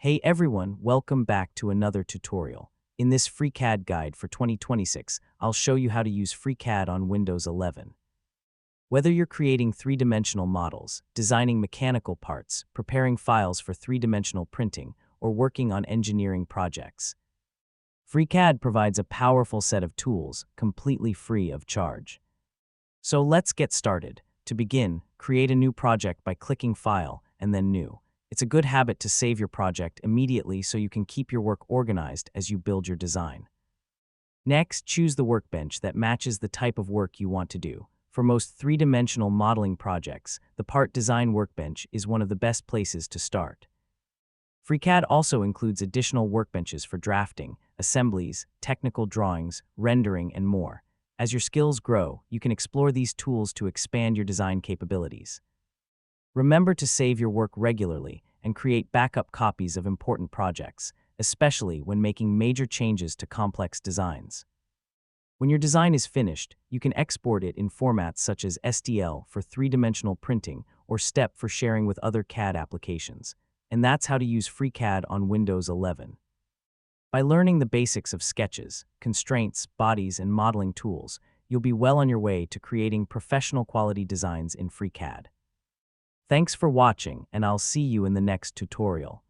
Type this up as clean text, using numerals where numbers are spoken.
Hey everyone, welcome back to another tutorial. In this FreeCAD guide for 2026, I'll show you how to use FreeCAD on Windows 11. Whether you're creating three-dimensional models, designing mechanical parts, preparing files for three-dimensional printing, or working on engineering projects, FreeCAD provides a powerful set of tools, completely free of charge. So let's get started. To begin, create a new project by clicking File and then New. It's a good habit to save your project immediately so you can keep your work organized as you build your design. Next, choose the workbench that matches the type of work you want to do. For most three-dimensional modeling projects, the Part Design workbench is one of the best places to start. FreeCAD also includes additional workbenches for drafting, assemblies, technical drawings, rendering, and more. As your skills grow, you can explore these tools to expand your design capabilities. Remember to save your work regularly and create backup copies of important projects, especially when making major changes to complex designs. When your design is finished, you can export it in formats such as STL for three-dimensional printing or STEP for sharing with other CAD applications. And that's how to use FreeCAD on Windows 11. By learning the basics of sketches, constraints, bodies, and modeling tools, you'll be well on your way to creating professional quality designs in FreeCAD. Thanks for watching, and I'll see you in the next tutorial.